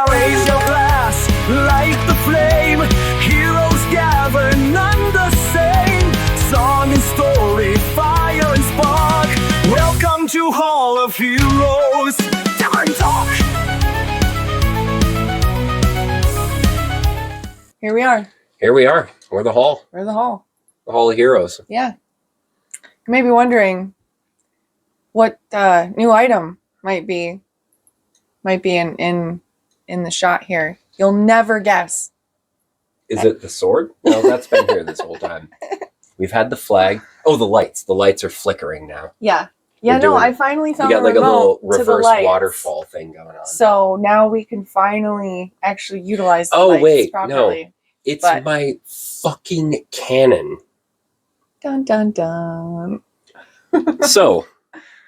Raise your glass, light the flame. Heroes gather, none the same. Song and story, fire and spark. Welcome to Hall of Heroes. Tavern Talk. Here we are. Here we are. We're the Hall. We're the Hall. The Hall of Heroes. Yeah. You may be wondering what new item might be in the shot here. You'll never guess. Is it the sword? No, that's been here this whole time. We've had the flag. Oh, the lights. The lights are flickering now. Yeah. Yeah, no, I finally found we got the like a little remote to the reverse lights. waterfall thing going on. So now we can finally actually utilize the lights properly. No. It's my fucking cannon. Dun, dun, dun. So,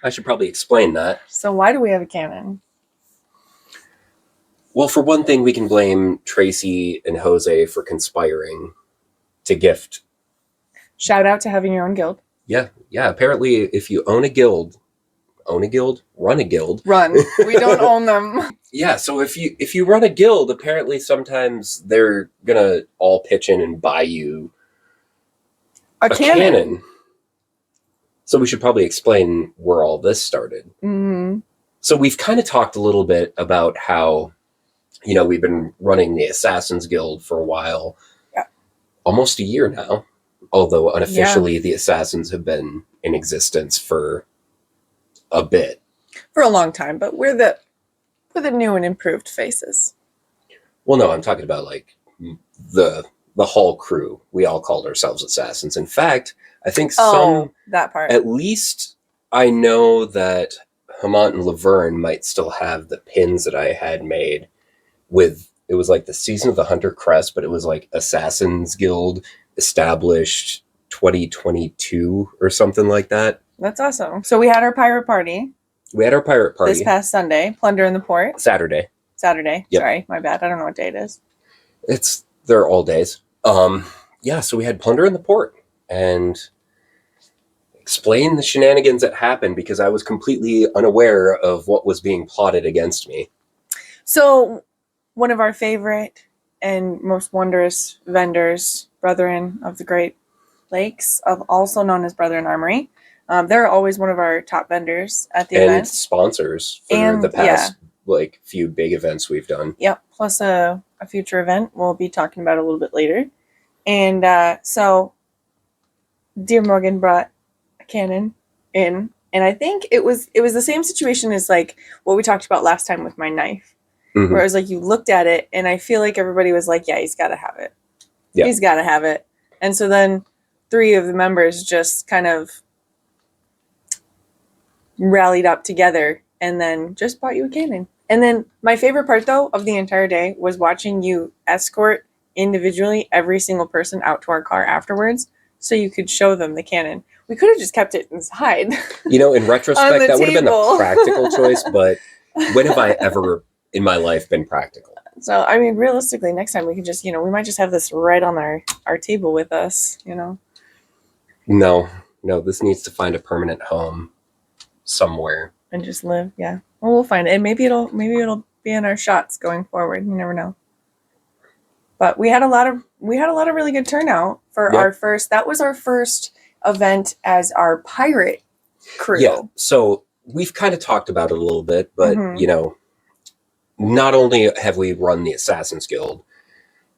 I should probably explain that. So why do we have a cannon? Well, for one thing, we can blame Tracy and Jose for conspiring to gift. Shout out to having your own guild. Yeah. Apparently, if you own a guild, run a guild. Run. We don't own them. Yeah, so if you run a guild, apparently sometimes they're gonna all pitch in and buy you a cannon. So we should probably explain where all this started. Mm-hmm. So we've kind of talked a little bit about how, we've been running the Assassins Guild for a while. Yeah. Almost a year now. Although unofficially the Assassins have been in existence for a bit. For a long time, but we're the new and improved faces. Well, no, I'm talking about like the Hall crew. We all called ourselves Assassins. In fact, I think that part. At least I know that Hamont and Laverne might still have the pins that I had made with, it was like the Season of the Hunter crest, but it was like Assassins Guild established 2022 or something like that. That's awesome. So we had our pirate party. This past Sunday. Plunder in the port. Saturday. Yep. Sorry, my bad. I don't know what day it is. They're all days. So we had Plunder in the port and explain the shenanigans that happened because I was completely unaware of what was being plotted against me. So one of our favorite and most wondrous vendors, Brethren of the Great Lakes, also known as Brethren Armory. They're always one of our top vendors at the event. And sponsors for the past few big events we've done. Yep, plus a future event we'll be talking about a little bit later. And so Dear Morgan brought a cannon in, and I think it was the same situation as like what we talked about last time with my knife. Mm-hmm. Where it was like you looked at it, and I feel like everybody was like, yeah, he's got to have it. Yeah. He's got to have it. And so then 3 of the members just kind of rallied up together and then just bought you a cannon. And then my favorite part, though, of the entire day was watching you escort individually every single person out to our car afterwards so you could show them the cannon. We could have just kept it inside. In retrospect, that would have been the practical choice, but when have I ever in my life been practical? So, I mean, realistically, next time we could just, we might just have this right on our table with us, No, this needs to find a permanent home somewhere. And just live, yeah. Well, we'll find it. And maybe it'll be in our shots going forward. You never know. But we had a lot of really good turnout for our first. That was our first event as our pirate crew. Yeah. So we've kind of talked about it a little bit, but not only have we run the Assassin's Guild,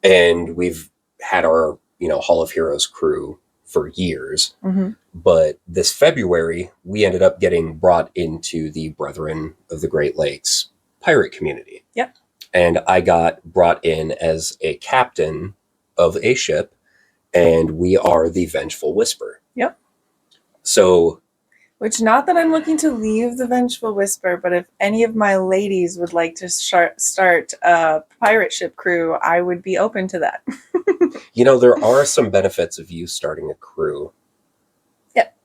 and we've had our Hall of Heroes crew for years, but this February we ended up getting brought into the Brethren of the Great Lakes pirate community. Yep. And I got brought in as a captain of a ship, and we are the Vengeful Whisper. Yep. So, which, not that I'm looking to leave the Vengeful Whisper, but if any of my ladies would like to start a pirate ship crew, I would be open to that. There are some benefits of you starting a crew. Yep.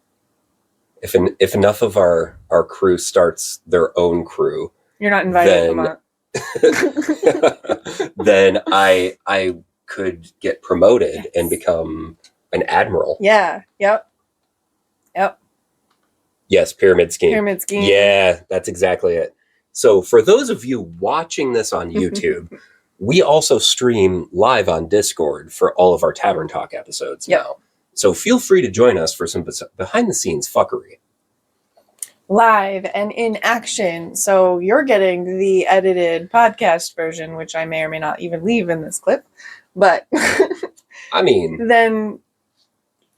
If enough of our crew starts their own crew, you're not invited them out. Then I could get promoted and become an admiral. Yeah. Yep. Yes, pyramid scheme. Pyramid scheme. Yeah, that's exactly it. So for those of you watching this on YouTube, we also stream live on Discord for all of our Tavern Talk episodes now. So feel free to join us for some behind the scenes fuckery. Live and in action. So you're getting the edited podcast version, which I may or may not even leave in this clip. But I mean, then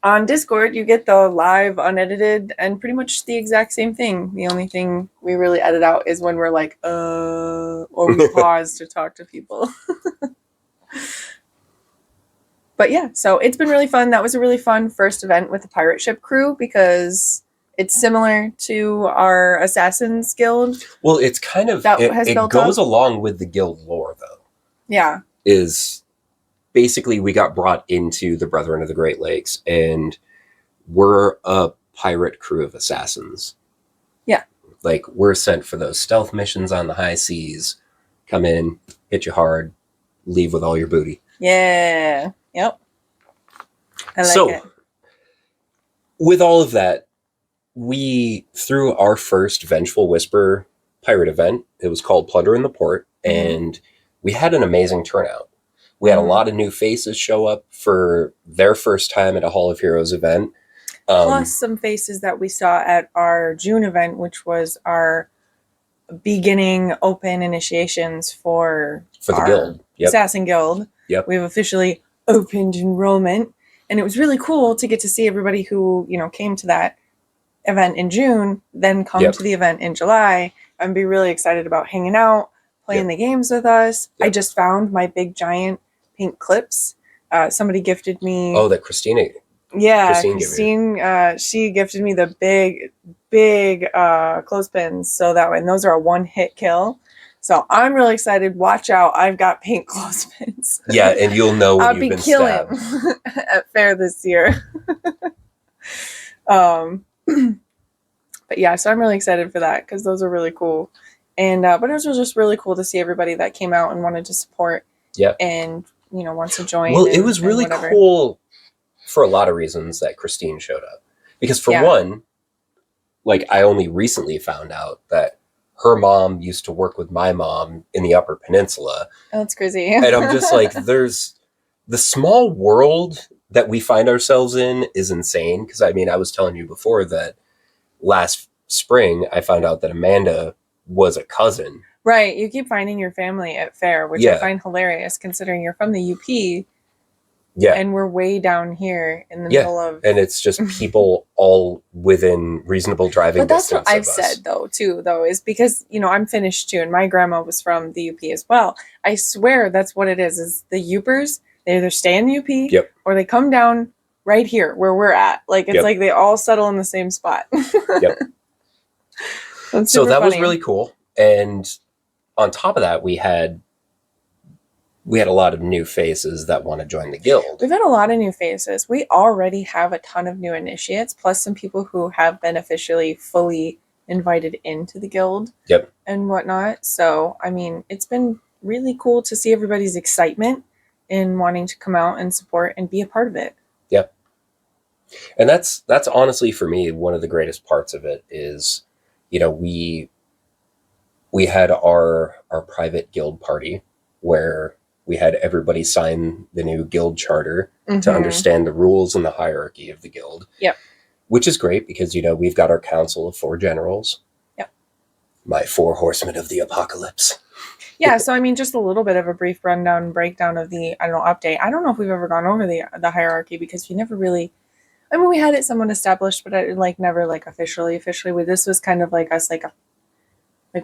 on Discord, you get the live, unedited, and pretty much the exact same thing. The only thing we really edit out is when we're like, or we pause to talk to people. But yeah, so it's been really fun. That was a really fun first event with the pirate ship crew because it's similar to our Assassin's Guild. Well, it's kind of, it goes along with the guild lore, though. Yeah. Is basically we got brought into the Brethren of the Great Lakes, and we're a pirate crew of assassins. Yeah. Like, we're sent for those stealth missions on the high seas. Come in, hit you hard, leave with all your booty. Yeah. Yep. I like it. With all of that, we threw our first Vengeful Whisper pirate event. It was called Plunder in the Port, and we had an amazing turnout. We had a lot of new faces show up for their first time at a Hall of Heroes event. Plus some faces that we saw at our June event, which was our beginning open initiations for the guild. Assassin Guild. Yep. We've officially opened enrollment. And it was really cool to get to see everybody who, came to that event in June, then come to the event in July and be really excited about hanging out, playing the games with us. I just found my big giant pink clips. Somebody gifted me. Oh, that Christina. Yeah, Christine. She gifted me the big clothespins. So that way, and those are a one-hit kill. So I'm really excited. Watch out! I've got pink clothespins. Yeah, and you'll know when you've been stabbed. I'll be killing at Faire this year. But yeah, so I'm really excited for that because those are really cool. And but it was just really cool to see everybody that came out and wanted to support. Yeah. And wants to join. Well, it was really cool for a lot of reasons that Christine showed up. Because for one, like, I only recently found out that her mom used to work with my mom in the Upper Peninsula. Oh, that's crazy. And I'm just like, there's the small world that we find ourselves in is insane. Because I mean, I was telling you before that last spring, I found out that Amanda was a cousin. Right. You keep finding your family at Faire, which I find hilarious considering you're from the UP. Yeah. And we're way down here in the middle of... And it's just people all within reasonable driving distance. But that's what I've said, though, is because, I'm Finnish, too, and my grandma was from the UP as well. I swear that's what it is the Upers, they either stay in the UP or they come down right here where we're at. Like, it's like they all settle in the same spot. So that was really cool. And on top of that, we had a lot of new faces that want to join the guild. We've had a lot of new faces. We already have a ton of new initiates, plus some people who have been officially fully invited into the guild and whatnot. So, I mean, it's been really cool to see everybody's excitement in wanting to come out and support and be a part of it. Yep. And that's honestly, for me, one of the greatest parts of it is, we had our private guild party where we had everybody sign the new guild charter to understand the rules and the hierarchy of the guild. Yep. Which is great because, we've got our council of 4 generals. Yep. My 4 horsemen of the apocalypse. Yeah, so I mean, just a little bit of a brief rundown and breakdown of the, update. I don't know if we've ever gone over the hierarchy because we never really, we had it somewhat established, but never officially. This was kind of like us,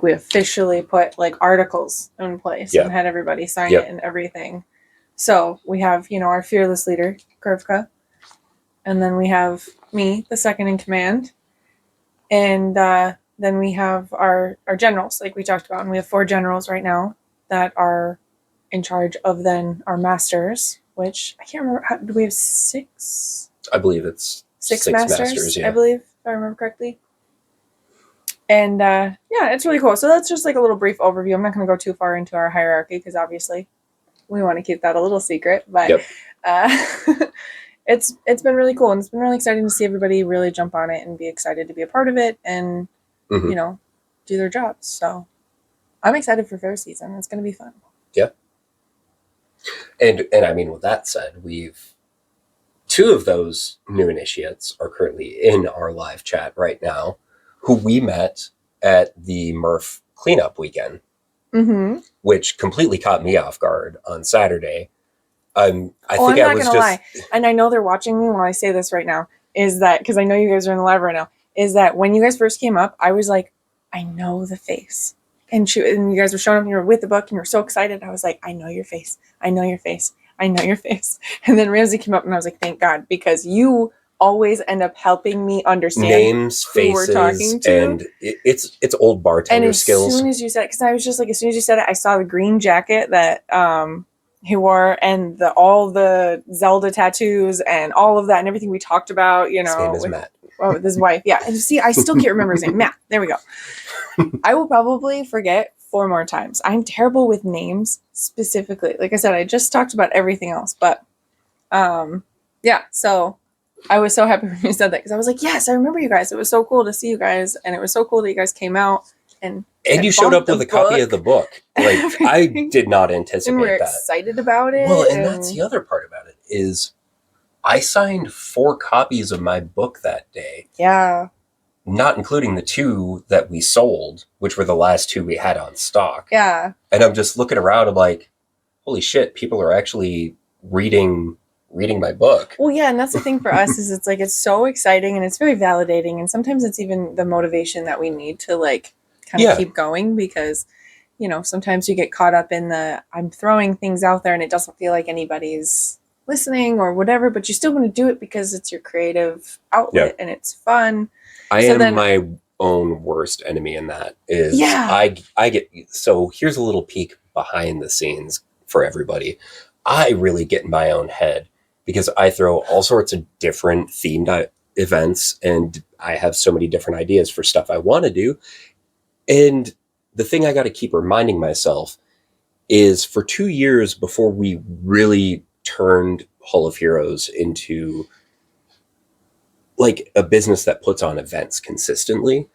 we officially put articles in place and had everybody sign it and everything. So we have, our fearless leader, Kurvka. And then we have me, the second in command. And then we have our generals, like we talked about. And we have 4 generals right now that are in charge of then our masters, which I can't remember. Do we have 6? I believe it's 6 masters, I believe, if I remember correctly. And it's really cool. So that's just a little brief overview. I'm not going to go too far into our hierarchy because obviously we want to keep that a little secret. But it's been really cool, and it's been really exciting to see everybody really jump on it and be excited to be a part of it and do their jobs. So I'm excited for Faire season. It's going to be fun. Yeah. And I mean, with that said, we've 2 of those new initiates are currently in our live chat right now, who we met at the Murph cleanup weekend, which completely caught me off guard on Saturday. I'm not going to lie. And I know they're watching me while I say this right now, is that, because I know you guys are in the live right now, is that when you guys first came up, I was like, I know the face. And you guys were showing up and you were with the book and you were so excited. I was like, I know your face. I know your face. I know your face. And then Ramsey came up and I was like, thank God, because you always end up helping me understand names, who faces, we're talking to. And it's old bartender skills. And as soon as you said it, because I was just like, as soon as you said it, I saw the green jacket that he wore and all the Zelda tattoos and all of that and everything we talked about, you know. His name is Matt. Oh, with his wife. Yeah. And see, I still can't remember his name. Matt. There we go. I will probably forget 4 more times. I'm terrible with names specifically. Like I said, I just talked about everything else. But yeah, so I was so happy when you said that because I was like, yes, I remember you guys. It was so cool to see you guys. And it was so cool that you guys came out and you showed up with a copy of the book. Like I did not anticipate and we're that. Excited about it. Well, and that's the other part about it is I signed 4 copies of my book that day. Yeah. Not including the 2 that we sold, which were the last 2 we had on stock. Yeah. And I'm just looking around, I'm like, holy shit, people are actually reading my book. Well, yeah, and that's the thing for us is it's like it's so exciting and it's very validating, and sometimes it's even the motivation that we need to like kind of keep going because, you know, sometimes you get caught up in the I'm throwing things out there and it doesn't feel like anybody's listening or whatever, but you still want to do it because it's your creative outlet and it's fun. I am my own worst enemy in that is I get, so here's a little peek behind the scenes for everybody. I really get in my own head because I throw all sorts of different themed events and I have so many different ideas for stuff I want to do. And the thing I got to keep reminding myself is for 2 years before we really turned Hall of Heroes into like a business that puts on events consistently,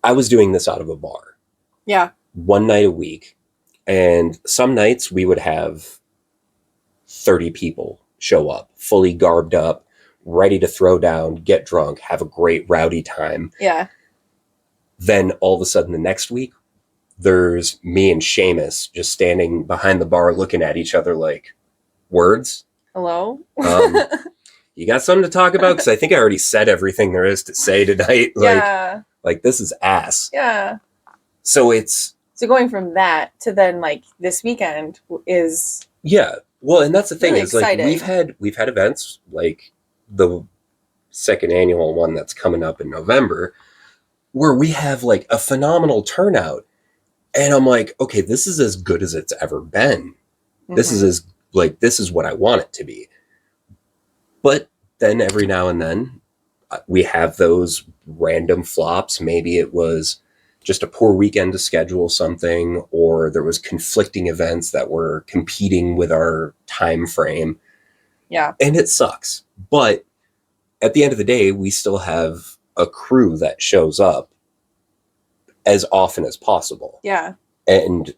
I was doing this out of a bar. Yeah. 1 night a week. And some nights we would have 30 people show up, fully garbed up, ready to throw down, get drunk, have a great rowdy time. Yeah. Then all of a sudden the next week, there's me and Seamus just standing behind the bar looking at each other like, words? Hello? You got something to talk about? Because I think I already said everything there is to say tonight. Like this is ass. Yeah. So it's... So going from that to then like this weekend is... Yeah. Well, and that's the thing really is like we've had events like the 2nd annual one that's coming up in November where we have like a phenomenal turnout. And I'm like, okay, this is as good as it's ever been. This is this is what I want it to be. But then every now and then we have those random flops. Maybe it was just a poor weekend to schedule something, or there was conflicting events that were competing with our time frame. Yeah. And it sucks. But at the end of the day, we still have a crew that shows up as often as possible. Yeah. And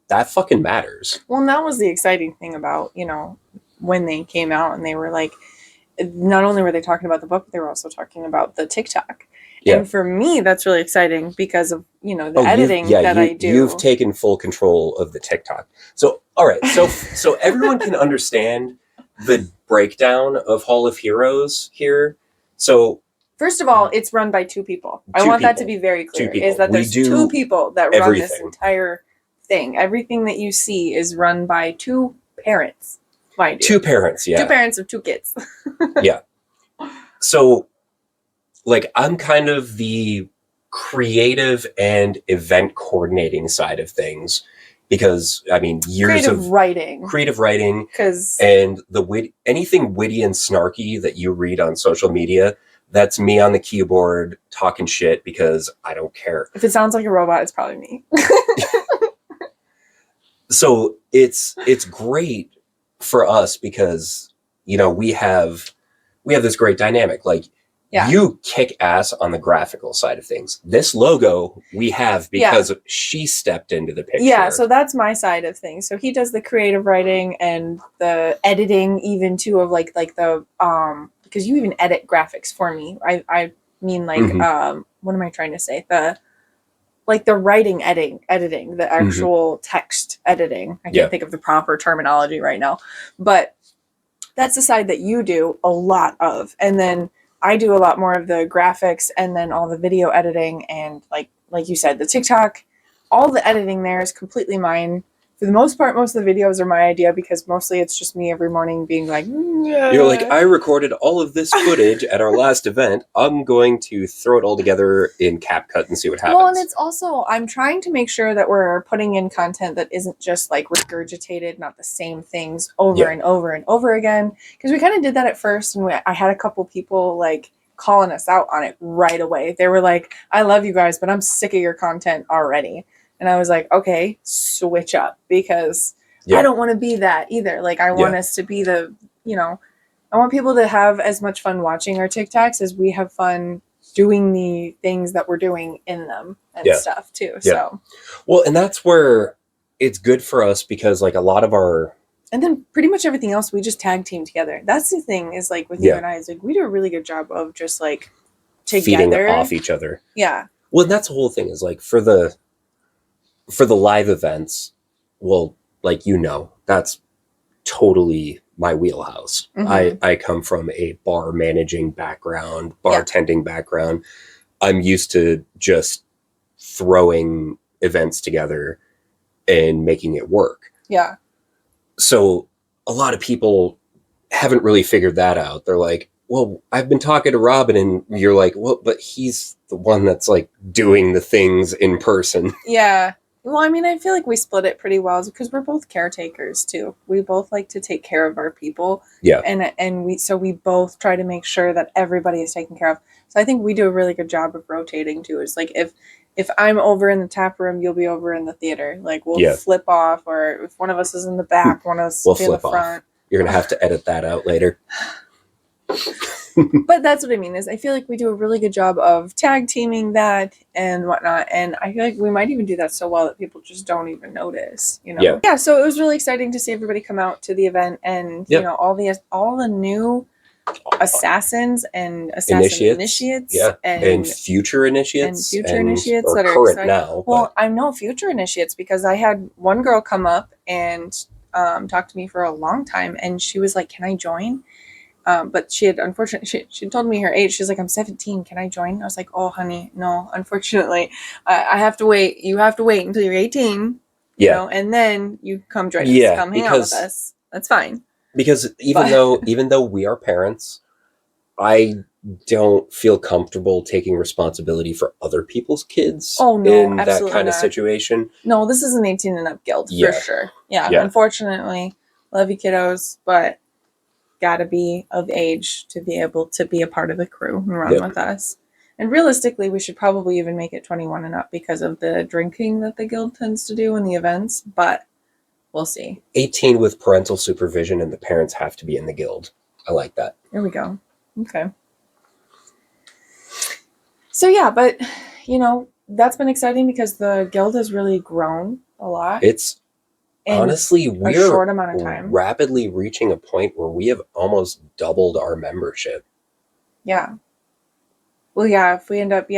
that fucking matters. Well, and that was the exciting thing about, you know, when they came out and they were like, not only were they talking about the book, but they were also talking about the TikTok. Yeah. And for me, that's really exciting because of, you know, the editing that I do. You've taken full control of the TikTok. So, all right. So everyone can understand the breakdown of Hall of Heroes here. So first of all, it's run by 2 people. I want that to be very clear. Is that there's 2 people that run this entire thing. Everything that you see is run by 2 parents. Mind you. 2 parents, yeah. 2 parents of 2 kids. Yeah. So, like, I'm kind of the creative and event coordinating side of things because, I mean, years of creative writing, and anything witty and snarky that you read on social media, that's me on the keyboard talking shit because I don't care. If it sounds like a robot, it's probably me. So it's great for us because, you know, we have this great dynamic. Like, Yeah. You kick ass on the graphical side of things. This logo we have because she stepped into the picture. Yeah, so that's my side of things. So he does the creative writing and the editing, even too, of like the because you even edit graphics for me. I mean like what am I trying to say? The writing editing, the actual text editing. I can't think of the proper terminology right now, but that's the side that you do a lot of, and then I do a lot more of the graphics and then all the video editing and like you said, the TikTok, all the editing there is completely mine. For the most part, most of the videos are my idea because mostly it's just me every morning being like, You're like, I recorded all of this footage at our last event. I'm going to throw it all together in CapCut and see what happens. Well, and it's also, I'm trying to make sure that we're putting in content that isn't just like regurgitated, not the same things over and over and over again. Because we kind of did that at first, and I had a couple people like calling us out on it right away. They were like, I love you guys, but I'm sick of your content already. And I was like, okay, switch up, because I don't want to be that either. Like, I want us to be the, I want people to have as much fun watching our TikToks as we have fun doing the things that we're doing in them and stuff too. So, well, and that's where it's good for us because like a lot of our, and then pretty much everything else we just tag team together. That's the thing is like with you and I is like we do a really good job of just like together feeding off each other. Yeah. Well, and that's the whole thing is like for the live events, well, like, that's totally my wheelhouse. I come from a bar managing background, bartending background. I'm used to just throwing events together and making it work. Yeah. So a lot of people haven't really figured that out. They're like, well, I've been talking to Robin, and you're like, well, but he's the one that's like doing the things in person. Yeah. Well, I mean, I feel like we split it pretty well because we're both caretakers too. We both like to take care of our people. Yeah. And we both try to make sure that everybody is taken care of. So I think we do a really good job of rotating too. It's like if I'm over in the tap room, you'll be over in the theater. Like we'll flip off, or if one of us is in the back, one of us will be in the front. You're going to have to edit that out later. But that's what I mean is I feel like we do a really good job of tag teaming that and whatnot, and I feel like we might even do that so well that people just don't even notice, Yeah, so it was really exciting to see everybody come out to the event, and all the new assassins and initiates and future initiates that are current excited. now. Well, I know future initiates because I had one girl come up and talk to me for a long time, and she was like, can I join? But she had, unfortunately, she told me her age. She's like, I'm 17. Can I join? I was like, oh, honey, no, unfortunately, I have to wait. You have to wait until you're 18, and then you come join us. Come hang out with us. That's fine. Because even though we are parents, I don't feel comfortable taking responsibility for other people's kids in that kind of situation. No, this is an 18 and up guild for sure. Yeah, unfortunately, love you kiddos, but gotta be of age to be able to be a part of the crew and run with us. And realistically, we should probably even make it 21 and up because of the drinking that the guild tends to do in the events, but we'll see. 18 with parental supervision, and the parents have to be in the guild. I like that. There we go. Okay. So yeah, but that's been exciting because the guild has really grown a lot. It's honestly, we're a short amount of time rapidly reaching a point where we have almost doubled our membership. Yeah. Well, yeah, if we end up,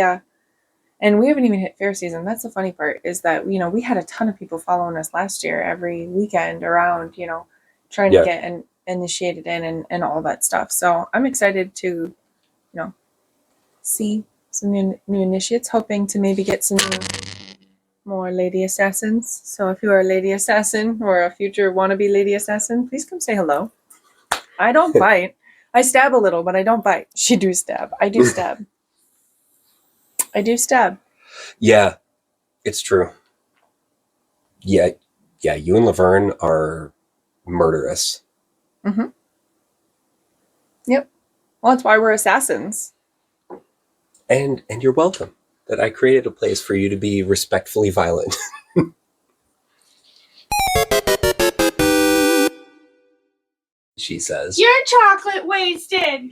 and we haven't even hit fair season. That's the funny part is that, we had a ton of people following us last year every weekend around, trying to get initiated in and all that stuff. So I'm excited to, see some new initiates, hoping to maybe get some more lady assassins. So if you are a lady assassin or a future wannabe lady assassin, please come say hello. I don't bite. I stab a little, but I don't bite. She do stab. I do stab. I do stab. Yeah, it's true. Yeah, you and Laverne are murderous. Mm-hmm. Yep. Well, that's why we're assassins. And you're welcome that I created a place for you to be respectfully violent. She says. You're chocolate wasted.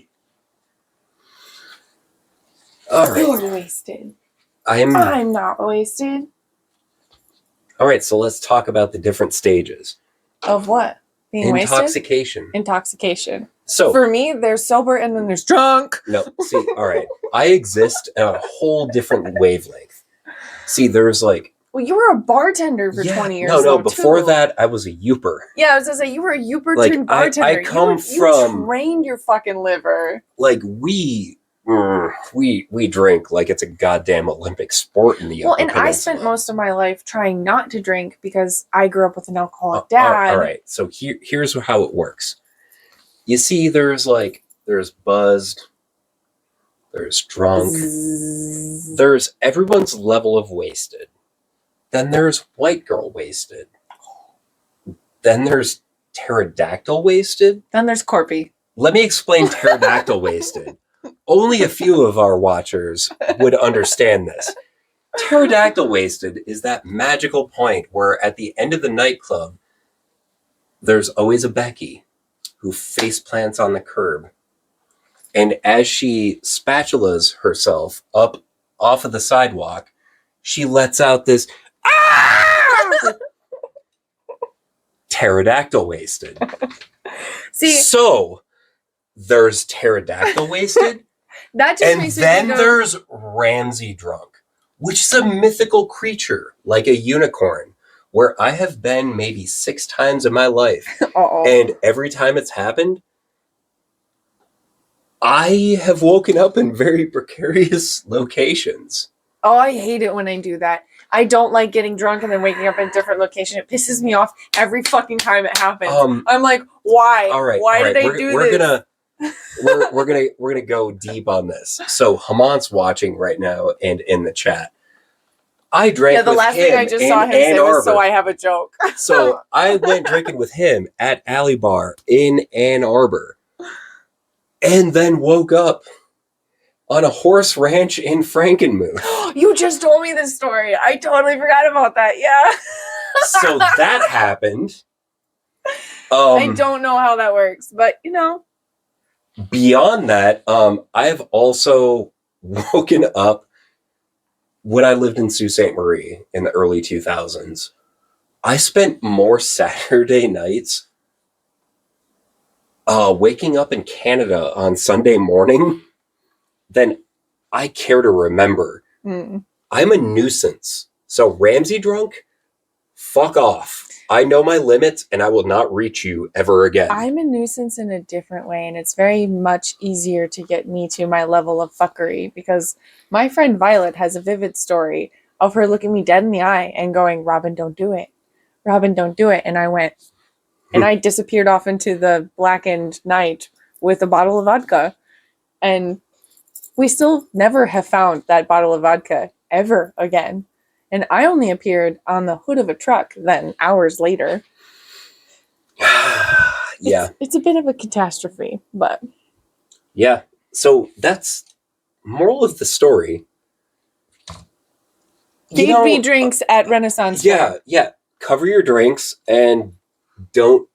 All right. You're wasted. I'm not wasted. All right, so let's talk about the different stages. Of what? Being Intoxication. wasted? Intoxication. So for me, there's sober and then there's drunk. No, see, all right. I exist at a whole different wavelength. See, there's like... Well, you were a bartender for 20 years. No, before that, I was a youper. Yeah, I was going to say, you were a youper like, turned bartender. I come from... You trained your fucking liver. Like, we drink like it's a goddamn Olympic sport in the Upper Peninsula. I spent most of my life trying not to drink because I grew up with an alcoholic dad. All right, so here's how it works. You see, there's buzzed, there's drunk, there's everyone's level of wasted. Then there's white girl wasted. Then there's pterodactyl wasted. Then there's Corpy. Let me explain pterodactyl wasted. Only a few of our watchers would understand this. Pterodactyl wasted is that magical point where at the end of the nightclub, there's always a Becky who face plants on the curb. And as she spatulas herself up off of the sidewalk, she lets out this, ah! Pterodactyl wasted. See, so there's pterodactyl wasted. That just makes me think And then there's Ramsay drunk, which is a mythical creature like a unicorn, where I have been maybe 6 times in my life. And every time it's happened, I have woken up in very precarious locations. Oh, I hate it when I do that. I don't like getting drunk and then waking up in a different location. It pisses me off every fucking time it happens. I'm like, why? All right, why did I do this? We're gonna go deep on this. So Haman's watching right now and in the chat. I drank with him. The last thing I just saw him say was, so I have a joke. So I went drinking with him at Alley Bar in Ann Arbor. And then woke up on a horse ranch in Frankenmuth. You just told me this story. I totally forgot about that. Yeah. So that happened. I don't know how that works, but Beyond that, I have also woken up when I lived in Sault Ste. Marie in the early 2000s. I spent more Saturday nights waking up in Canada on Sunday morning than I care to remember. I'm a nuisance. So Ramsay drunk, fuck off. I know my limits and I will not reach you ever again. I'm a nuisance in a different way, and it's very much easier to get me to my level of fuckery because my friend Violet has a vivid story of her looking me dead in the eye and going, Robin, don't do it. Robin, don't do it. And I went, and I disappeared off into the blackened night with a bottle of vodka. And we still never have found that bottle of vodka ever again. And I only appeared on the hood of a truck then hours later. Yeah. It's a bit of a catastrophe, but. Yeah. So that's moral of the story. Feed me drinks at Renaissance Fair. Yeah. Cover your drinks and don't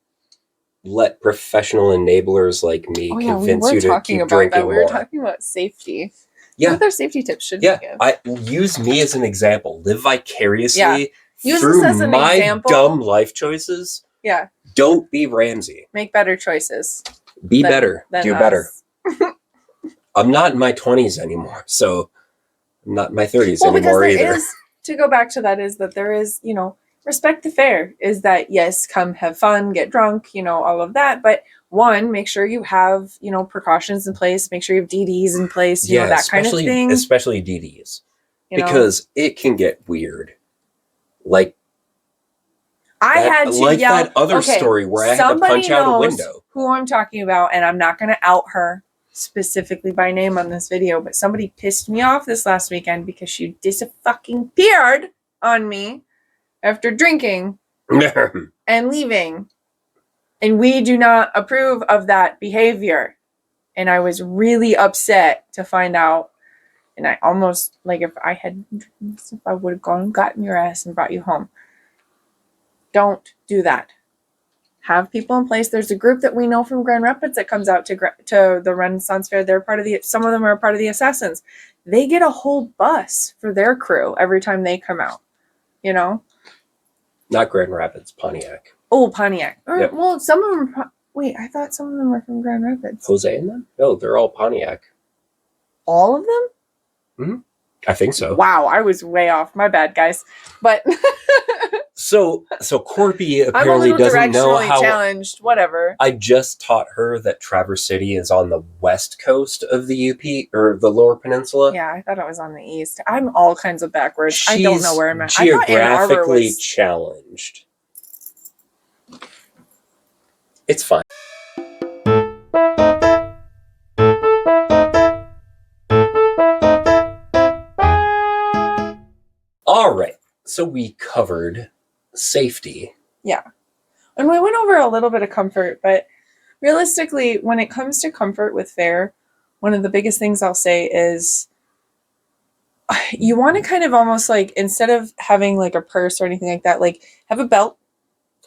let professional enablers like me convince you to keep drinking more. We were talking about safety. Yeah. What other safety tips should we give? I use me as an example. Live vicariously Use through this as an my example. dumb life choices. Yeah. Don't be Ramsay. Make better choices. Be better. Do better. Us. I'm not in my 20s anymore, so I'm not in my 30s anymore either. To go back to that is that there is, respect the fair is that, yes, come have fun, get drunk, all of that. But one, make sure you have, precautions in place. Make sure you have DDs in place, that kind of thing. Especially DDs. Because it can get weird. Like, I had to like yell. That other story where I had to punch out a window. Who I'm talking about, and I'm not going to out her specifically by name on this video, but somebody pissed me off this last weekend because she disappeared on me after drinking and leaving. And we do not approve of that behavior. And I was really upset to find out. And I almost, if I would have gone and gotten your ass and brought you home. Don't do that. Have people in place. There's a group that we know from Grand Rapids that comes out to the Renaissance Fair. They're some of them are part of the Assassins. they get a whole bus for their crew every time they come out, you know? Not Grand Rapids, Pontiac. Oh, Pontiac. Yep. Well, some of them, wait, I thought some of them were from Grand Rapids. Jose and them? No, they're all Pontiac. All of them? Mm-hmm. I think so. Wow, I was way off. My bad, guys. But so Corby I'm a apparently little doesn't know directionally how. challenged. Whatever. I just taught her that Traverse City is on the west coast of the UP or the Lower Peninsula. Yeah, I thought it was on the east. I'm all kinds of backwards. I don't know where I'm at. She's I thought Ann Arbor geographically was... challenged. It's fine. All right. So we covered safety. Yeah. And we went over a little bit of comfort, but realistically, when it comes to comfort with Faire, one of the biggest things I'll say is you want to kind of almost like, instead of having like a purse or anything like that, like have a belt.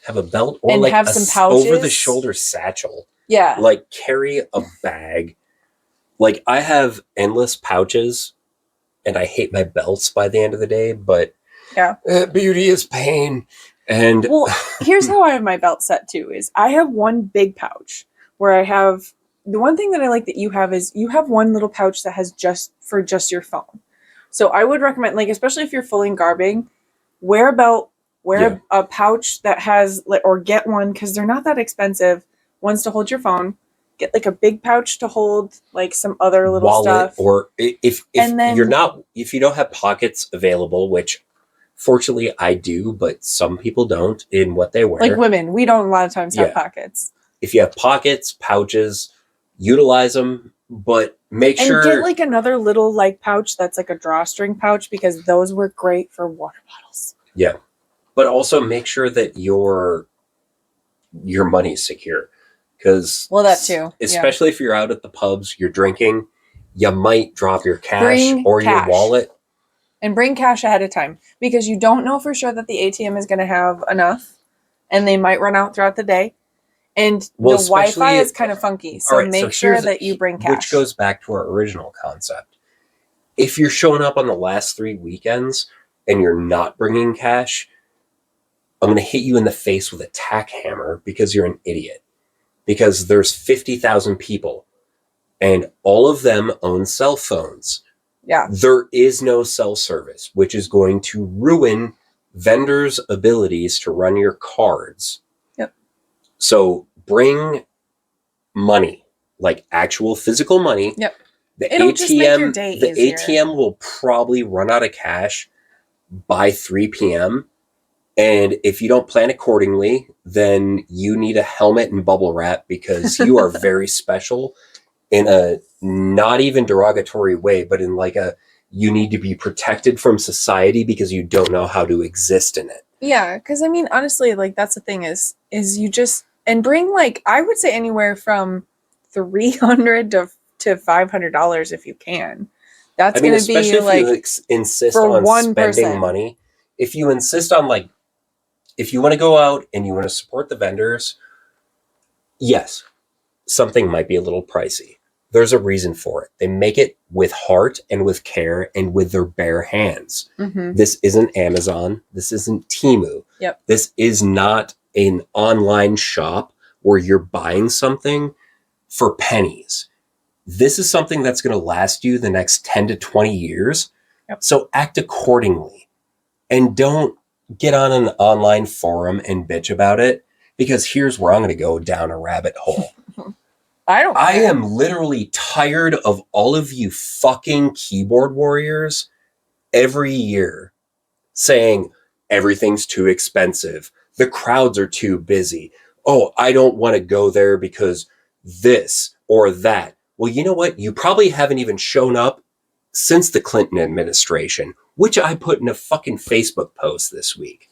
Have a belt or and like have some pouches. over the shoulder satchel. Yeah. Like carry a bag. Like I have endless pouches and I hate my belts by the end of the day, but yeah, beauty is pain. And well, here's how I have my belt set too, is I have one big pouch where I have, the one thing that I like that you have is you have one little pouch that has just your phone. So I would recommend, like, especially if you're fully garbing, wear a belt, wear a pouch that has, or get one, because they're not that expensive, ones to hold your phone. Get like a big pouch to hold like some other little wallet, stuff. Or if you don't have pockets available, which fortunately I do, but some people don't in what they wear. Like women, we don't a lot of times have pockets. If you have pockets, pouches, utilize them, but make sure... And get like another little like pouch that's like a drawstring pouch, because those work great for water bottles. Yeah. But also make sure that your money's secure. Because... Well, that too. Especially if you're out at the pubs, you're drinking, you might drop your cash Bring or cash. your wallet. And bring cash ahead of time, because you don't know for sure that the ATM is going to have enough, and they might run out throughout the day. And the Wi-Fi is kind of funky, so make sure that you bring cash. Which goes back to our original concept. If you're showing up on the last 3 weekends and you're not bringing cash, I'm going to hit you in the face with a tack hammer because you're an idiot. Because there's 50,000 people and all of them own cell phones. Yeah. There is no cell service, which is going to ruin vendors' abilities to run your cards. Yep. So bring money, like actual physical money. Yep. It'll just make your day easier. ATM will probably run out of cash by 3 p.m. And if you don't plan accordingly, then you need a helmet and bubble wrap, because you are very special in a not even derogatory way, but in like you need to be protected from society because you don't know how to exist in it. Yeah, because I mean, honestly, like that's the thing is you just, and bring like, I would say anywhere from $300 to $500 if you can. That's going to be like, if you insist for on one spending person. money. If you insist on like, if you want to go out and you want to support the vendors, yes, something might be a little pricey. There's a reason for it. They make it with heart and with care and with their bare hands. Mm-hmm. This isn't Amazon. This isn't Temu. Yep. This is not an online shop where you're buying something for pennies. This is something that's going to last you the next 10 to 20 years. Yep. So act accordingly and don't get on an online forum and bitch about it, because here's where I'm going to go down a rabbit hole. I am literally tired of all of you fucking keyboard warriors every year saying everything's too expensive. The crowds are too busy. Oh, I don't want to go there because this or that. Well, you know what? You probably haven't even shown up since the Clinton administration, which I put in a fucking Facebook post this week.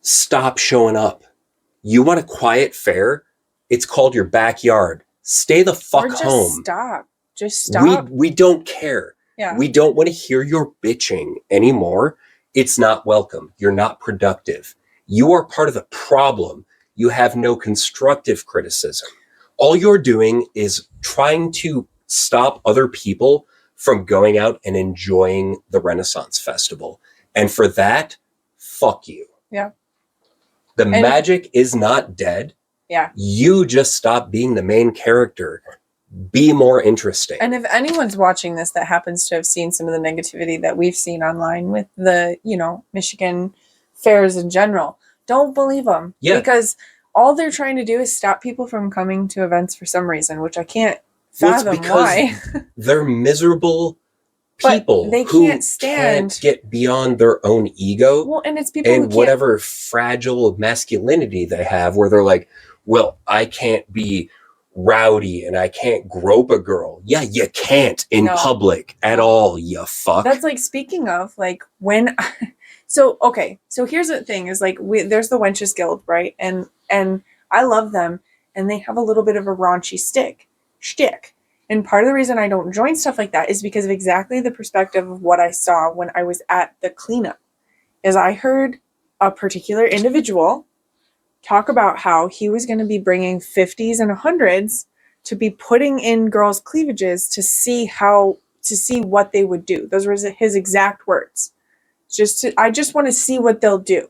Stop showing up. You want a quiet Faire? It's called your backyard. Stay the fuck home. Just stop. We don't care. Yeah. We don't want to hear your bitching anymore. It's not welcome. You're not productive. You are part of the problem. You have no constructive criticism. All you're doing is trying to stop other people from going out and enjoying the Renaissance Festival. And for that, fuck you. Yeah. The magic is not dead. Yeah. You just stop being the main character. Be more interesting. And if anyone's watching this that happens to have seen some of the negativity that we've seen online with the, Michigan fairs in general, don't believe them. Yeah. Because all they're trying to do is stop people from coming to events for some reason, which I can't fathom why. They're miserable people they can't stand get beyond their own ego. Well, and it's people and whatever fragile masculinity they have, where they're like, well, I can't be rowdy and I can't grope a girl. Yeah, you can't in public at all, you fuck. That's like, speaking of, like, when so here's the thing is, like, there's the Wenches Guild, right? And I love them, and they have a little bit of a raunchy shtick. And part of the reason I don't join stuff like that is because of exactly the perspective of what I saw when I was at the cleanup. Is I heard a particular individual talk about how he was going to be bringing 50s and 100s to be putting in girls' cleavages to see what they would do. Those were his exact words. I just want to see what they'll do.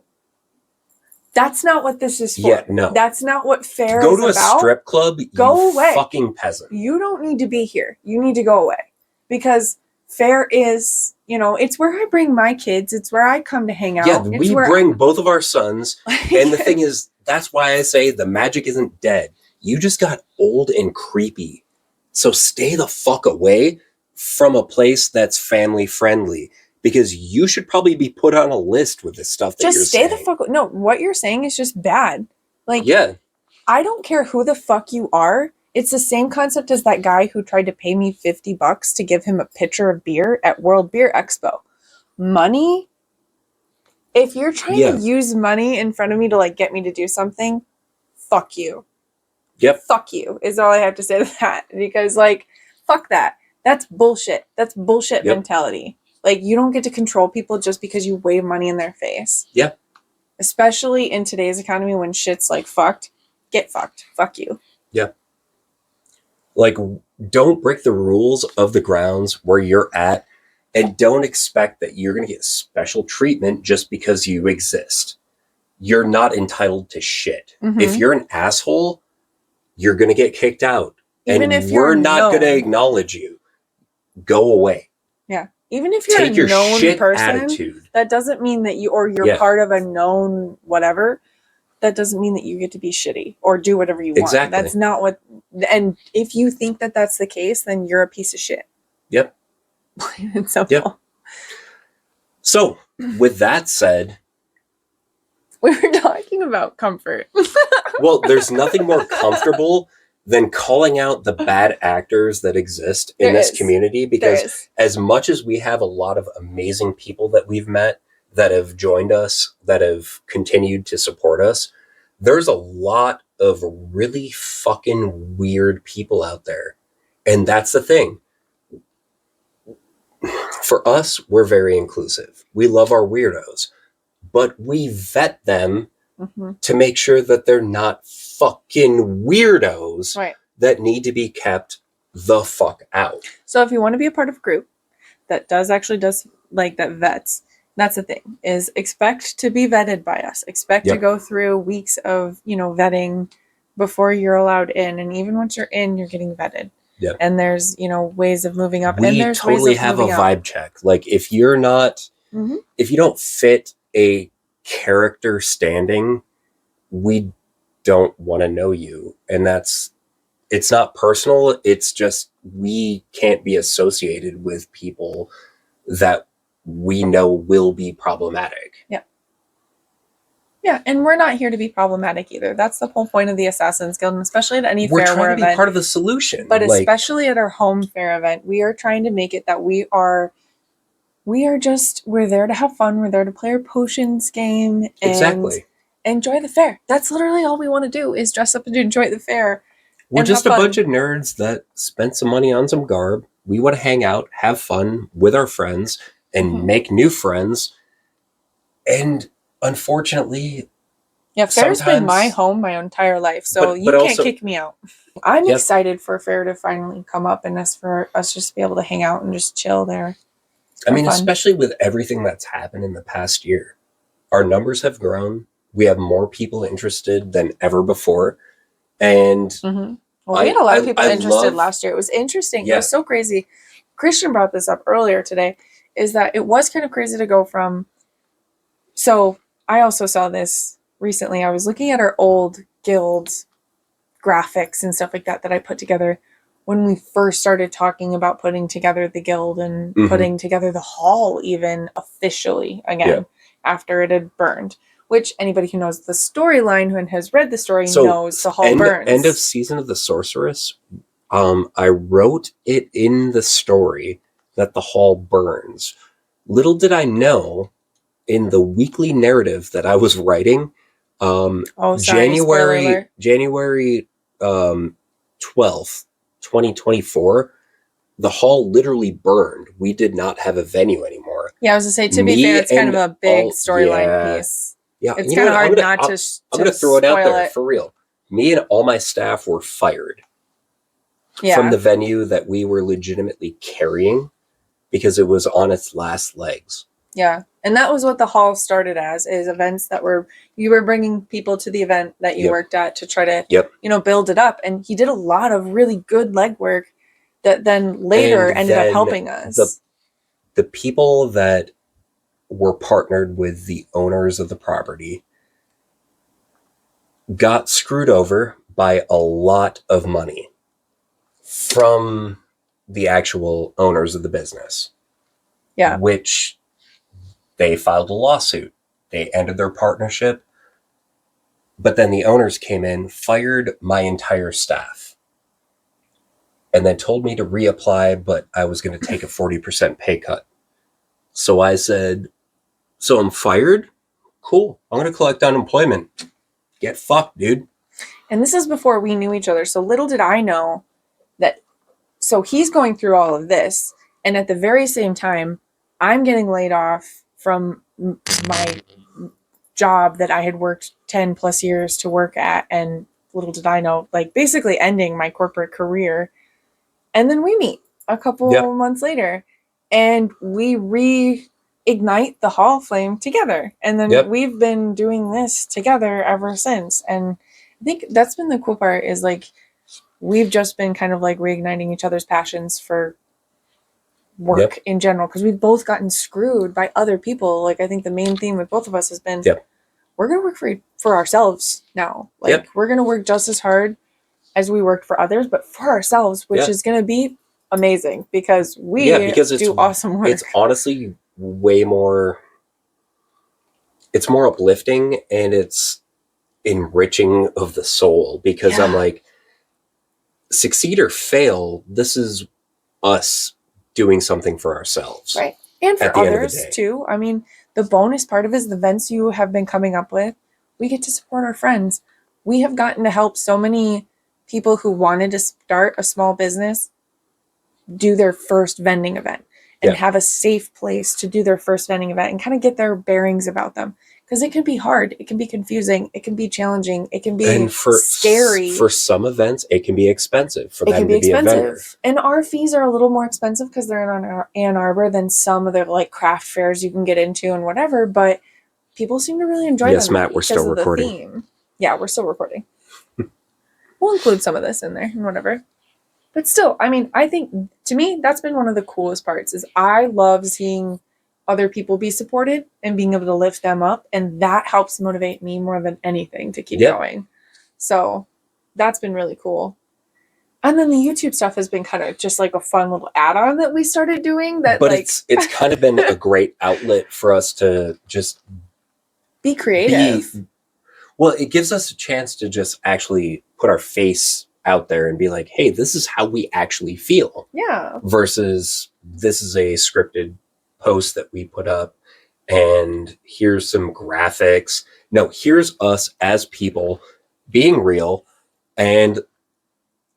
That's not what this is for. Yeah, no. That's not what Faire is about. Go to a strip club, go away. Fucking peasant. You don't need to be here. You need to go away. Because Faire is, it's where I bring my kids. It's where I come to hang out. Yeah, we bring both of our sons. And the thing is, that's why I say the magic isn't dead. You just got old and creepy. So stay the fuck away from a place that's family friendly. Because you should probably be put on a list with this stuff that you're saying. Just stay the fuck... No, what you're saying is just bad. Like, yeah. I don't care who the fuck you are. It's the same concept as that guy who tried to pay me $50 to give him a pitcher of beer at World Beer Expo. Money? If you're trying to use money in front of me to, like, get me to do something, fuck you. Yep. Fuck you is all I have to say to that. Because, like, fuck that. That's bullshit. That's bullshit mentality. Like, you don't get to control people just because you wave money in their face. Yeah. Especially in today's economy when shit's, like, fucked. Get fucked. Fuck you. Yeah. Like, don't break the rules of the grounds where you're at, and don't expect that you're going to get special treatment just because you exist. You're not entitled to shit. Mm-hmm. If you're an asshole, you're going to get kicked out. Even if we're not going to acknowledge you. Go away. Yeah. Even if you're a known person, that doesn't mean that you're part of a known whatever. That doesn't mean that you get to be shitty or do whatever you want. Exactly. That's not what. And if you think that that's the case, then you're a piece of shit. Yep. It's simple. Yep. So, with that said, we were talking about comfort. Well, there's nothing more comfortable than calling out the bad actors that exist in this community, because as much as we have a lot of amazing people that we've met that have joined us, that have continued to support us, there's a lot of really fucking weird people out there. And that's the thing. For us, we're very inclusive. We love our weirdos, but we vet them to make sure that they're not fucking weirdos that need to be kept the fuck out. So if you want to be a part of a group that does like that vets, that's the thing, is expect to be vetted by us. Expect to go through weeks of, vetting before you're allowed in. And even once you're in, you're getting vetted. Yep. And there's, ways of moving up. We and there's totally have a vibe check. Like, if you're not, if you don't fit a character standing, we don't want to know you. And it's not personal. It's just, we can't be associated with people that we know will be problematic. Yeah. Yeah, and we're not here to be problematic either. That's the whole point of the Assassin's Guild, and especially at any we're fair trying to be event. Part of the solution. But especially at our home fair event, we are trying to make it that we're there to have fun. We're there to play our potions game and enjoy the fair. That's literally all we want to do, is dress up and enjoy the fair. We're just a bunch of nerds that spent some money on some garb. We want to hang out, have fun with our friends, and make new friends. And unfortunately, Yeah, Faire's been my sometimes, home my entire life, so but you can't also, kick me out. I'm yep. excited for Faire to finally come up and for us just to be able to hang out and just chill there. I mean, fun. especially with everything that's happened in the past year, our numbers have grown. We have more people interested than ever before. And Well, we had a lot of people interested love, last year. It was interesting. It yeah. was so crazy. Christian brought this up earlier today, is that it was kind of crazy to go from. So I also saw this recently. I was looking at our old guild graphics and stuff like that I put together when we first started talking about putting together the guild and putting together the hall even officially again after it had burned. Which anybody who knows the storyline and has read the story knows the hall burns. End of Season of the Sorceress, I wrote it in the story that the hall burns. Little did I know, in the weekly narrative that I was writing, January 12th, 2024, the hall literally burned. We did not have a venue anymore. Yeah, I was going to say, to be fair, it's kind of a big storyline piece. Yeah, it's kind of hard not to I'm going to throw it out there it. for real. Me and all my staff were fired from the venue that we were legitimately carrying because it was on its last legs. Yeah, and that was what the hall started as, is events that you were bringing people to the event that you worked at to try to, build it up. And he did a lot of really good legwork that then later ended up helping us. The people that were partnered with the owners of the property got screwed over by a lot of money from the actual owners of the business. Yeah. Which they filed a lawsuit. They ended their partnership. But then the owners came in, fired my entire staff, and then told me to reapply, but I was going to take a 40% pay cut. So I said, so I'm fired? Cool. I'm going to collect unemployment. Get fucked, dude. And this is before we knew each other. So little did I know that. So he's going through all of this. And at the very same time, I'm getting laid off from my job that I had worked 10 plus years to work at. And little did I know, like basically ending my corporate career. And then we meet a couple months later and we reignite the hall flame together. And then we've been doing this together ever since. And I think that's been the cool part, is like, we've just been kind of like reigniting each other's passions for work in general, because we've both gotten screwed by other people. Like, I think the main theme with both of us has been, we're going to work for ourselves now. Like, we're going to work just as hard as we worked for others, but for ourselves, which is going to be amazing because we do awesome work. It's honestly way more, it's more uplifting and it's enriching of the soul, because I'm like, succeed or fail, this is us doing something for ourselves. Right. And for others too. I mean, the bonus part of it is the events you have been coming up with. We get to support our friends. We have gotten to help so many people who wanted to start a small business do their first vending event and have a safe place to do their first vending event and kind of get their bearings about them. Because it can be hard. It can be confusing. It can be challenging. It can be scary. For some events, it can be expensive for them to be a vendor. And our fees are a little more expensive because they're in Ann Arbor than some of the like craft fairs you can get into and whatever. But people seem to really enjoy them. Yes, Matt, we're still recording. Theme. Yeah, we're still recording. We'll include some of this in there and whatever. But still, I mean, I think, to me, that's been one of the coolest parts, is I love seeing other people be supported and being able to lift them up. And that helps motivate me more than anything to keep going. So that's been really cool. And then the YouTube stuff has been kind of just like a fun little add-on that we started doing. But like, it's kind of been a great outlet for us to just be creative. Well, it gives us a chance to just actually put our face out there and be like, hey, this is how we actually feel. Yeah. Versus this is a scripted post that we put up and here's some graphics. No, here's us as people being real, and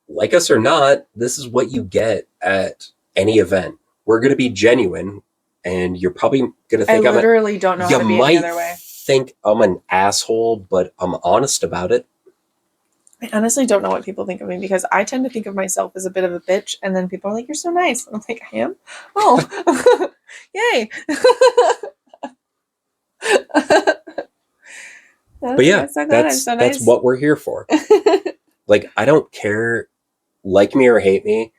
like us or not, this is what you get at any event. We're going to be genuine, and you're probably going to think I literally don't know how to be any other way. think I'm an asshole, but I'm honest about it. I honestly don't know what people think of me because I tend to think of myself as a bit of a bitch, and then people are like, "You're so nice." I'm like, "I am." Oh, yay! But yeah, so good. that's so nice. that's what we're here for. Like, I don't care, like me or hate me.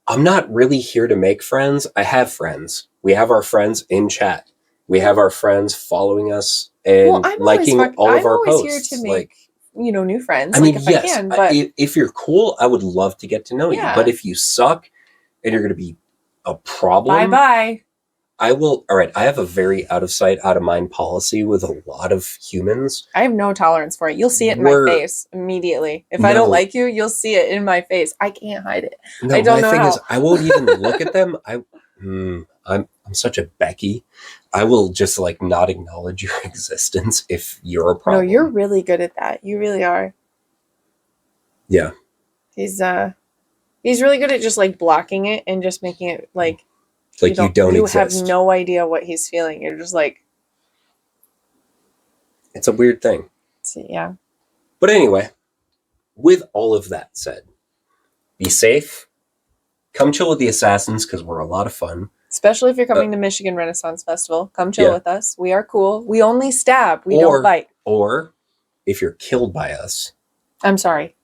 I'm not really here to make friends. I have friends. We have our friends in chat. We have our friends following us and liking all of our posts. I'm always here to make, new friends. I mean, if yes, I can, but if you're cool, I would love to get to know you. But if you suck and you're going to be a problem, bye-bye. I will. All right, I have a very out of sight, out of mind policy with a lot of humans. I have no tolerance for it. You'll see it in my face immediately. If I don't like you, you'll see it in my face. I can't hide it. No, I don't know my thing how. is, I won't even look at them. I'm such a Becky. I will just not acknowledge your existence if you're a problem. No, you're really good at that. You really are. Yeah. He's really good at just blocking it and just making it you don't exist. You have no idea what he's feeling. You're just it's a weird thing. Yeah. But anyway, with all of that said, be safe. Come chill with the Assassins because we're a lot of fun. Especially if you're coming to Michigan Renaissance Festival. Come chill with us. We are cool. We only stab. We don't bite. Or if you're killed by us. I'm sorry,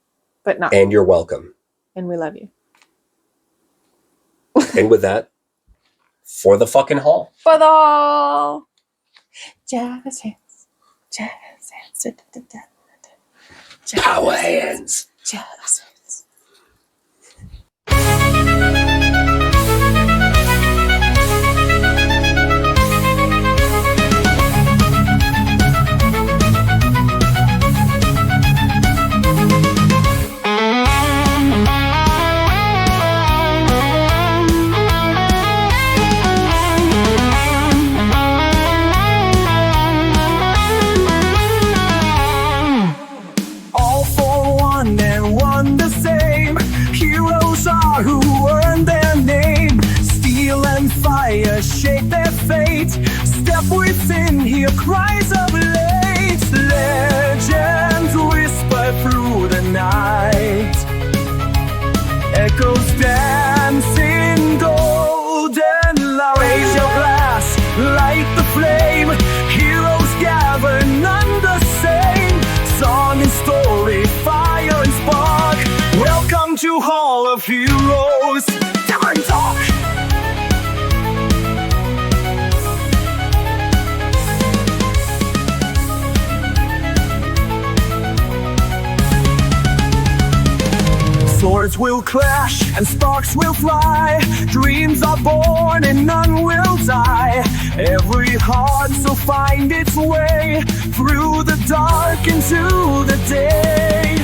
but not. And you're welcome. And we love you. And with that, for the fucking hall. For the hall. Jazz hands. Jazz hands. Power hands. Jazz hands. Shape their fate. Step within, hear cries of late. Legends whisper through the night. Echoes dance in golden light. Raise your glass, light the flame. Heroes gather, none the same. Song and story, fire and spark. Welcome to Hall of Heroes. Tavern Talk. Swords will clash and sparks will fly. Dreams are born and none will die. Every heart will find its way through the dark into the day.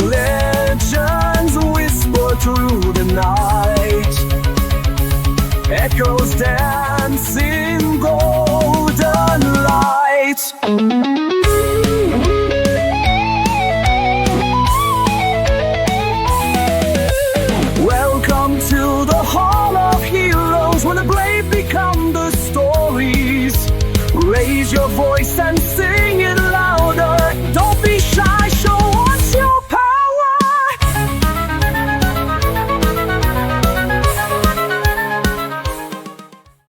Legends whisper through the night. Echoes dance in golden light. Where the brave become the stories. Raise your voice and